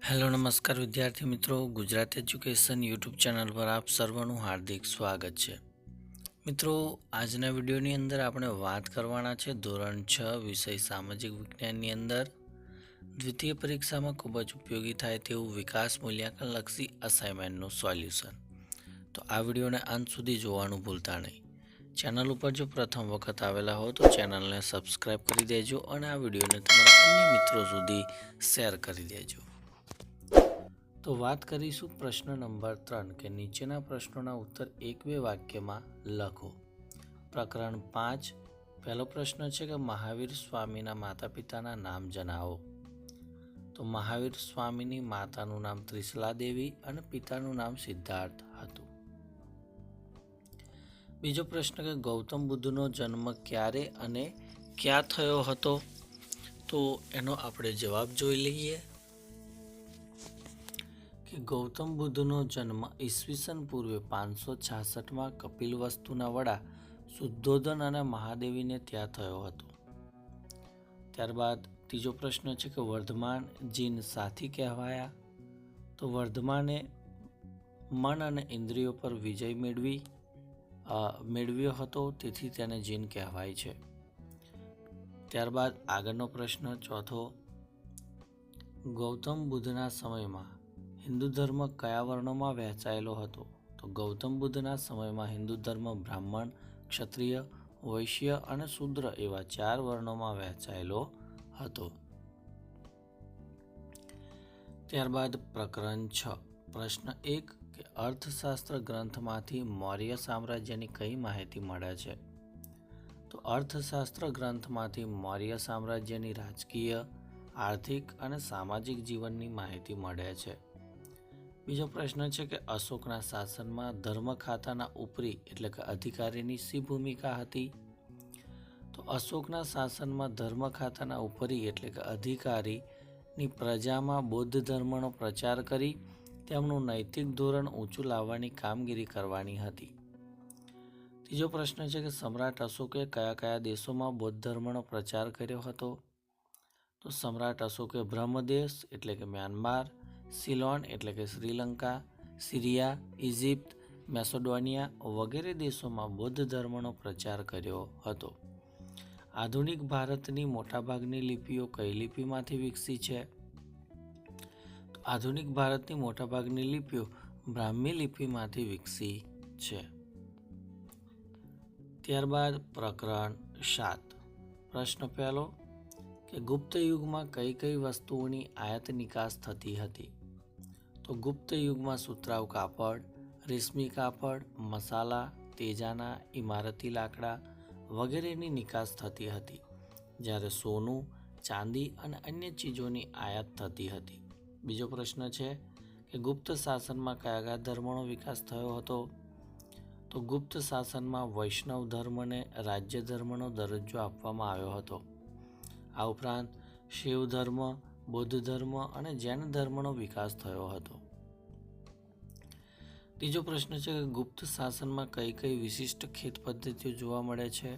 Hello નમસ્કાર વિદ્યાર્થી મિત્રો, ગુજરાત એજ્યુકેશન યુટ્યુબ ચેનલ પર આપ સર્વનું હાર્દિક સ્વાગત છે. મિત્રો, આજના વિડીયોની અંદર આપણે વાત કરવાના છે ધોરણ 6 વિષય સામાજિક વિજ્ઞાનની અંદર દ્વિતીય પરીક્ષામાં ખૂબ જ ઉપયોગી થાય તેવું વિકાસ મૂલ્યાંકન લક્ષી અસાઇનમેન્ટનું સોલ્યુશન. તો આ વિડીયોને અંત સુધી જોવાનું ભૂલતા નહીં. ચેનલ ઉપર જો પ્રથમ વખત આવેલા હો તો ચેનલને સબસ્ક્રાઈબ કરી દેજો અને આ વિડીયોને તમારા અન્ય મિત્રો સુધી શેર કરી દેજો. તો વાત કરીશું પ્રશ્ન નંબર 3 કે નીચેના પ્રશ્નોના ઉત્તર 1-2 વાક્યમાં લખો. પ્રકરણ 5 પહેલો પ્રશ્ન છે કે મહાવીર સ્વામીના માતા પિતાના નામ જણાવો. તો મહાવીર સ્વામીની માતાનું નામ ત્રિશલા દેવી અને પિતાનું નામ સિદ્ધાર્થ હતું. બીજો પ્રશ્ન કે ગૌતમ બુદ્ધનો જન્મ ક્યારે અને ક્યાં થયો હતો. તો એનો આપણે જવાબ જોઈ લઈએ કે ગૌતમ બુદ્ધનો જન્મ ઈસવીસન પૂર્વે 566માં કપિલવસ્તુના વડા શુદ્ધોધન અને મહાદેવીને ત્યાં થયો હતો. ત્યારબાદ ત્રીજો પ્રશ્ન છે કે વર્ધમાન જીન સાથી કહેવાયા. તો વર્ધમાને મન અને ઇન્દ્રિયો પર વિજય મેળવ્યો હતો, તેથી તેને જીન કહેવાય છે. ત્યારબાદ આગળનો પ્રશ્ન ચોથો, ગૌતમ બુદ્ધના સમયમાં હિન્દુ ધર્મ કયા વર્ણોમાં વહેંચાયેલો હતો. તો ગૌતમ બુદ્ધના સમયમાં હિન્દુ ધર્મ બ્રાહ્મણ, ક્ષત્રિય, વૈશ્ય અને શૂદ્ર એવા 4 વર્ણોમાં વહેંચાયેલો હતો. ત્યારબાદ પ્રકરણ 6 પ્રશ્ન 1 કે અર્થશાસ્ત્ર ગ્રંથમાંથી મૌર્ય સામ્રાજ્યની કઈ માહિતી મળે છે. તો અર્થશાસ્ત્ર ગ્રંથમાંથી મૌર્ય સામ્રાજ્યની રાજકીય, આર્થિક અને સામાજિક જીવનની માહિતી મળે છે. બીજો પ્રશ્ન છે કે અશોકના શાસનમાં ધર્મ ખાતાના ઉપરી એટલે કે અધિકારીની શી ભૂમિકા હતી. તો અશોકના શાસનમાં ધર્મ ખાતાના ઉપરી એટલે કે અધિકારીની પ્રજામાં બૌદ્ધ ધર્મનો પ્રચાર કરી તેમનું નૈતિક ધોરણ ઊંચું લાવવાની કામગીરી કરવાની હતી. ત્રીજો પ્રશ્ન છે કે સમ્રાટ અશોકે કયા કયા દેશોમાં બૌદ્ધ ધર્મનો પ્રચાર કર્યો હતો. તો સમ્રાટ અશોકે બ્રહ્મદેશ એટલે કે મ્યાનમાર, સિલોન એટલે કે શ્રીલંકા, સિરિયા, ઇજિપ્ત, મેસેડોનિયા વગેરે દેશોમાં બૌદ્ધ ધર્મનો પ્રચાર કર્યો હતો. આધુનિક ભારતની મોટાભાગની લિપિઓ કઈ લિપિમાંથી વિકસી છે. તો આધુનિક ભારતની મોટાભાગની લિપિઓ બ્રાહ્મી લિપિમાંથી વિકસી છે. ત્યારબાદ પ્રકરણ 7 પ્રશ્ન પહેલો કે ગુપ્ત યુગમાં કઈ કઈ વસ્તુઓની આયાત નિકાસ થતી હતી. તો ગુપ્ત યુગમાં સુતરાઉ કાપડ, રેશમી કાપડ, મસાલા, તેજાના, ઇમારતી લાકડા વગેરેની નિકાસ થતી હતી, જ્યારે સોનું, ચાંદી અને અન્ય ચીજોની આયાત થતી હતી. બીજો પ્રશ્ન છે કે ગુપ્ત શાસનમાં કયા કયા ધર્મનો વિકાસ થયો હતો. તો ગુપ્ત શાસનમાં વૈષ્ણવ ધર્મને રાજ્ય ધર્મનો દરજ્જો આપવામાં આવ્યો હતો. આ ઉપરાંત શિવ ધર્મ, બૌદ્ધ ધર્મ અને જૈન ધર્મનો વિકાસ થયો હતો. ત્રીજો પ્રશ્ન છે કે ગુપ્ત શાસનમાં કઈ કઈ વિશિષ્ટ ખેત પદ્ધતિઓ જોવા મળે છે.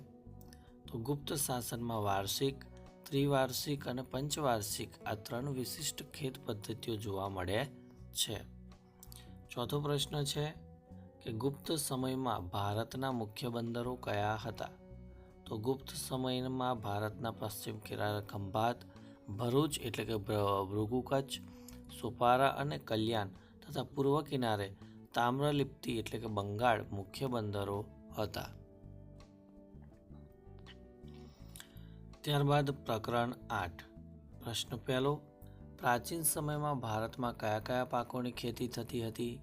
તો ગુપ્ત શાસનમાં વાર્ષિક, ત્રિવાર્ષિક અને પંચવાર્ષિક આ 3 વિશિષ્ટ ખેત પદ્ધતિઓ જોવા મળે છે. ચોથો પ્રશ્ન છે કે ગુપ્ત સમયમાં ભારતના મુખ્ય બંદરો કયા હતા. તો ગુપ્ત સમયમાં ભારતના પશ્ચિમ કિનારે ખંભાત, ભરૂચ એટલે કે ભૃગુ કચ્છ, સોપારા અને કલ્યાણ તથા પૂર્વ કિનારે તામ્રલિપ્તિ એટલે કે બંગાળ મુખ્ય બંદરો હતા. ત્યારબાદ પ્રકરણ 8 પ્રશ્ન પહેલો પ્રાચીન સમયમાં ભારતમાં કયા કયા પાકોની ખેતી થતી હતી.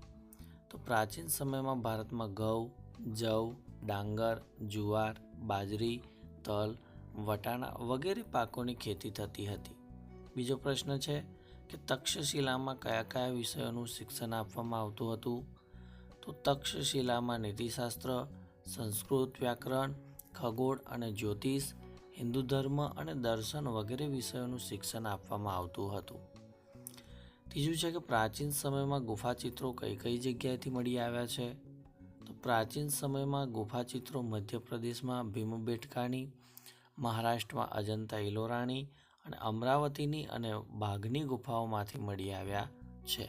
તો પ્રાચીન સમયમાં ભારતમાં ઘઉં, જવ, ડાંગર, જુવાર, બાજરી, તલ, વટાણા વગેરે પાકોની ખેતી થતી હતી. બીજો પ્રશ્ન છે કે તક્ષશિલામાં કયા કયા વિષયોનું શિક્ષણ આપવામાં આવતું હતું. તો તક્ષશિલામાં નીતિશાસ્ત્ર, સંસ્કૃત વ્યાકરણ, ખગોળ અને જ્યોતિષ, હિન્દુ ધર્મ અને દર્શન વગેરે વિષયોનું શિક્ષણ આપવામાં આવતું હતું. ત્રીજું છે કે પ્રાચીન સમયમાં ગુફાચિત્રો કઈ કઈ જગ્યાએથી મળી આવ્યા છે. તો પ્રાચીન સમયમાં ગુફાચિત્રો મધ્યપ્રદેશમાં ભીમબેટકાની, મહારાષ્ટ્રમાં અજંતા ઇલોરાની અને અમરાવતીની અને બાઘની ગુફાઓમાંથી મળી આવ્યા છે.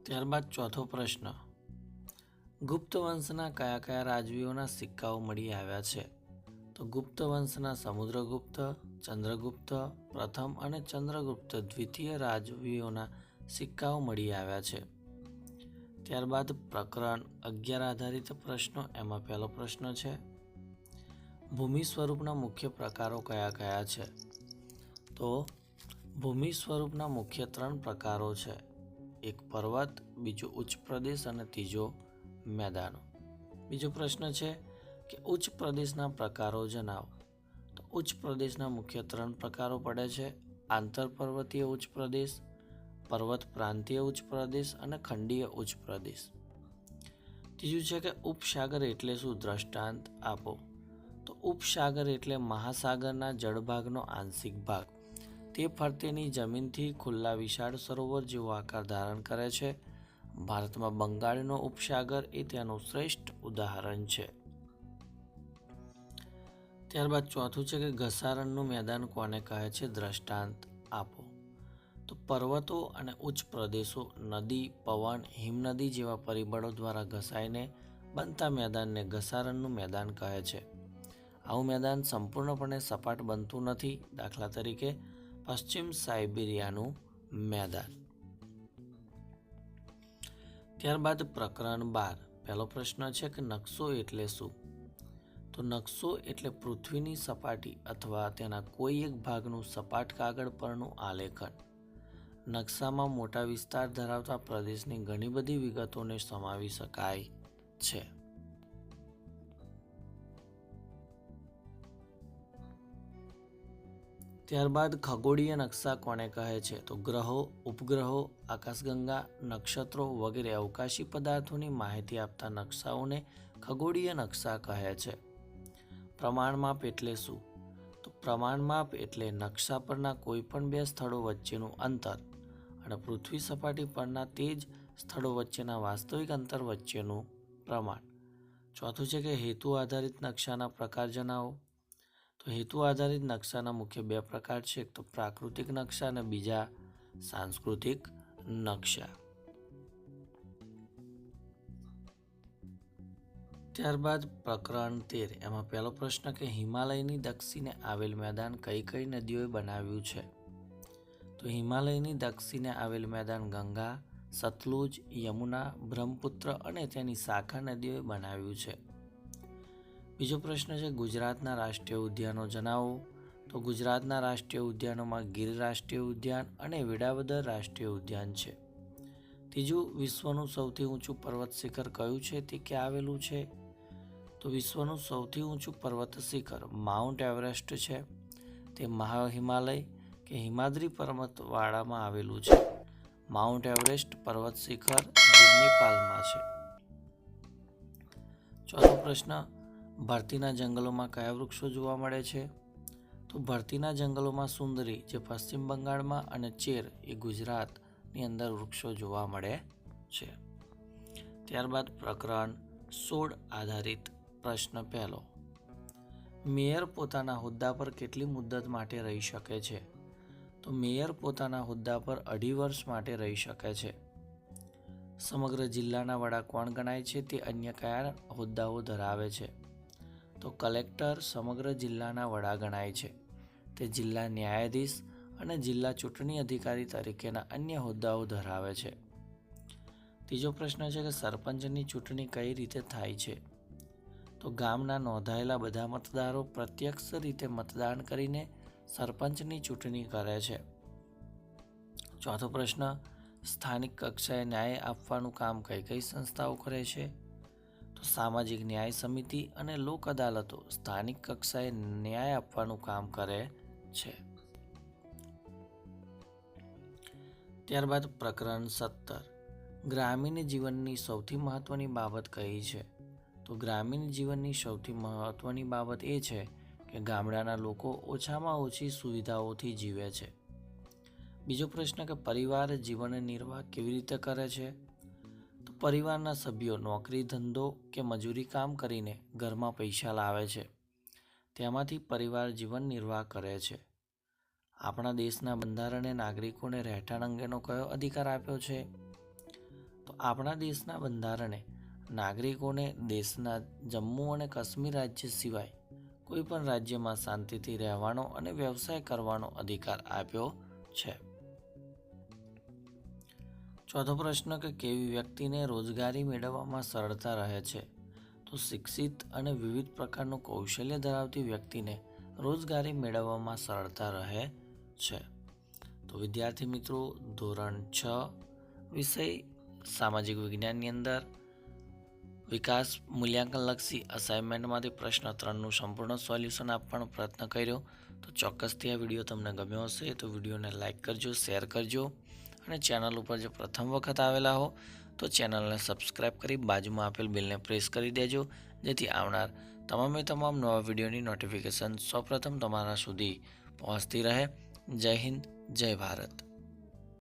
ત્યારબાદ ચોથો પ્રશ્ન, ગુપ્ત વંશના કયા કયા રાજવીઓના સિક્કાઓ મળી આવ્યા છે? તો ગુપ્ત વંશના સમુદ્રગુપ્ત, ચંદ્રગુપ્ત પ્રથમ અને ચંદ્રગુપ્ત દ્વિતીય રાજવીઓના સિક્કાઓ મળી આવ્યા છે. ત્યારબાદ પ્રકરણ 11 આધારિત પ્રશ્નો. એમાં પહેલો પ્રશ્ન છે, ભૂમિ સ્વરૂપના મુખ્ય પ્રકારો કયા કયા છે? તો ભૂમિ સ્વરૂપના મુખ્ય 3 પ્રકારો છે. એક પર્વત, બીજો ઉચ્ચ પ્રદેશ અને ત્રીજો મેદાનો. બીજો પ્રશ્ન છે કે ઉચ્ચ પ્રદેશના પ્રકારો જણાવો. તો ઉચ્ચ પ્રદેશના મુખ્ય 3 પ્રકારો પડે છે, આંતર પર્વતીય ઉચ્ચ પ્રદેશ, પર્વત પ્રાંતીય ઉચ્ચ પ્રદેશ અને ખંડીય ઉચ્ચ પ્રદેશ. ત્રીજું છે કે ઉપસાગર એટલે શું? દ્રષ્ટાંત આપો. તો ઉપસાગર એટલે મહાસાગરના જળભાગનો આંશિક ભાગ. તે ફરતેની જમીનથી ખુલ્લા વિશાળ સરોવર જેવો આકાર ધારણ કરે છે. ભારતમાં બંગાળનો ઉપસાગર એ તેનું શ્રેષ્ઠ ઉદાહરણ છે. ત્યારબાદ ચોથું છે કે ઘસારણનું મેદાન કોને કહે છે? દ્રષ્ટાંત આપો. તો પર્વતો અને ઉચ્ચ પ્રદેશો નદી, પવન, હિમનદી જેવા પરિબળો દ્વારા ઘસાઈને બનતા મેદાનને ઘસારણનું મેદાન કહે છે. આવું મેદાન સંપૂર્ણપણે સપાટ બનતું નથી. દાખલા તરીકે પશ્ચિમ સાઇબેરિયાનું મેદાન. ત્યારબાદ પ્રકરણ 12. પહેલો પ્રશ્ન છે કે નકશો એટલે શું? તો નકશો એટલે પૃથ્વીની સપાટી અથવા તેના કોઈ એક ભાગનું સપાટ કાગળ પરનું આલેખન. નકશામાં મોટા વિસ્તાર ધરાવતા પ્રદેશની ઘણી બધી વિગતોને સમાવી શકાય છે. ત્યારબાદ ખગોળીય નકશા કોને કહે છે? તો ગ્રહો, ઉપગ્રહો, આકાશગંગા, નક્ષત્રો વગેરે અવકાશી પદાર્થોની માહિતી આપતા નકશાઓને ખગોળીય નકશા કહે છે. પ્રમાણમાપ એટલે શું? તો પ્રમાણમાપ એટલે નકશા પરના કોઈ પણ 2 સ્થળો વચ્ચેનું અંતર અને પૃથ્વી સપાટી પરના તે જ સ્થળો વચ્ચેના વાસ્તવિક અંતર વચ્ચેનું પ્રમાણ. ચોથું છે કે હેતુ આધારિત નકશાના પ્રકાર જણાવો. તો હેતુ આધારિત નકશાના મુખ્ય 2 પ્રકાર છે, એક તો પ્રાકૃતિક નકશા અને બીજા સાંસ્કૃતિક નકશા. ત્યારબાદ પ્રકરણ 13. એમાં પહેલો પ્રશ્ન કે હિમાલયની દક્ષિણે આવેલ મેદાન કઈ કઈ નદીઓએ બનાવ્યું છે? તો હિમાલયની દક્ષિણે આવેલ મેદાન ગંગા, સતલુજ, યમુના, બ્રહ્મપુત્ર અને તેની શાખા નદીઓએ બનાવ્યું છે. બીજો પ્રશ્ન છે ગુજરાતના રાષ્ટ્રીય ઉદ્યાનો જણાવો. તો ગુજરાતના રાષ્ટ્રીય ઉદ્યાનોમાં ગીર રાષ્ટ્રીય ઉદ્યાન અને વેળાવદર રાષ્ટ્રીય ઉદ્યાન છે. ત્રીજું, વિશ્વનું સૌથી ઊંચું પર્વત શિખર કયું છે? તે ક્યાં આવેલું છે? તો વિશ્વનું સૌથી ઊંચું પર્વત શિખર માઉન્ટ એવરેસ્ટ છે. તે મહાહિમાલય કે હિમાદ્રી પર્વતવાળામાં આવેલું છે. માઉન્ટ એવરેસ્ટ પર્વત શિખર નેપાળમાં છે. ચોથો પ્રશ્ન, ભારતીના જંગલોમાં કયા વૃક્ષો જોવા મળે છે? તો ભારતીના જંગલોમાં સુંદરી જે પશ્ચિમ બંગાળમાં અને ચેર એ ગુજરાતની અંદર વૃક્ષો જોવા મળે છે. ત્યારબાદ પ્રકરણ 16 આધારિત પ્રશ્ન પહેલો, મેયર પોતાના હોદ્દા પર કેટલી મુદ્દત માટે રહી શકે છે? તો મેયર પોતાના હોદ્દા પર 2.5 વર્ષ માટે રહી શકે છે. સમગ્ર જિલ્લાના વડા કોણ ગણાય છે? તે અન્ય કયા હોદ્દાઓ ધરાવે છે? તો કલેક્ટર સમગ્ર જિલ્લાના વડા ગણાય છે. તે જિલ્લા ન્યાયાધીશ અને જિલ્લા ચૂંટણી અધિકારી તરીકેના અન્ય હોદ્દાઓ ધરાવે છે. ત્રીજો પ્રશ્ન છે કે સરપંચની ચૂંટણી કઈ રીતે થાય છે? તો ગામના નોંધાયેલા બધા મતદારો પ્રત્યક્ષ રીતે મતદાન કરીને સરપંચની ચૂંટણી કરે છે. ચોથો પ્રશ્ન, સ્થાનિક કક્ષાએ ન્યાય આપવાનું કામ કઈ કઈ સંસ્થાઓ કરે છે? તો સામાજિક ન્યાય સમિતિ અને લોક અદાલતો સ્થાનિક કક્ષાએ ન્યાય આપવાનું કામ કરે છે. ત્યારબાદ પ્રકરણ 17, ગ્રામીણ જીવનની સૌથી મહત્વની બાબત કઈ છે? તો ગ્રામીણ જીવનની સૌથી મહત્વની બાબત એ છે કે ગામડાના લોકો ઓછામાં ઓછી સુવિધાઓથી જીવે છે. બીજો પ્રશ્ન કે પરિવાર જીવન નિર્વાહ કેવી રીતે કરે છે? તો પરિવારના સભ્યો નોકરી, ધંધો કે મજૂરી કામ કરીને ઘરમાં પૈસા લાવે છે. તેમાંથી પરિવાર જીવન નિર્વાહ કરે છે. આપણા દેશના બંધારણે નાગરિકોને રહેઠાણ અંગેનો કયો અધિકાર આપ્યો છે? તો આપણા દેશના બંધારણે નાગરિકોને દેશના જમ્મુ અને કાશ્મીર રાજ્ય સિવાય કોઈ પણ રાજ્યમાં શાંતિથી રહેવાનો અને વ્યવસાય કરવાનો અધિકાર આપ્યો છે. ચોથો પ્રશ્ન કે કેવી વ્યક્તિને રોજગારી મેળવવામાં સરળતા રહે છે? તો શિક્ષિત અને વિવિધ પ્રકારનું કૌશલ્ય ધરાવતી વ્યક્તિને રોજગારી મેળવવામાં સરળતા રહે છે. તો વિદ્યાર્થી મિત્રો, ધોરણ 6 વિષય સામાજિક વિજ્ઞાનની અંદર વિકાસ મૂલ્યાંકનલક્ષી અસાઇનમેન્ટમાંથી પ્રશ્ન 3નું સંપૂર્ણ સોલ્યુશન આપવાનો પ્રયત્ન કર્યો. તો ચોક્કસથી આ વિડીયો તમને ગમ્યો હશે તો વિડીયોને લાઇક કરજો, શેર કરજો અને ચેનલ ઉપર જો પ્રથમ વખત આવેલા હો તો ચેનલને સબસ્ક્રાઈબ કરી બાજુમાં આપેલ બેલને પ્રેસ કરી દેજો, જેથી આવનાર તમામ નવા વિડીયોની નોટિફિકેશન સૌપ્રથમ તમારા સુધી પહોંચતી રહે. જય હિન્દ, જય ભારત.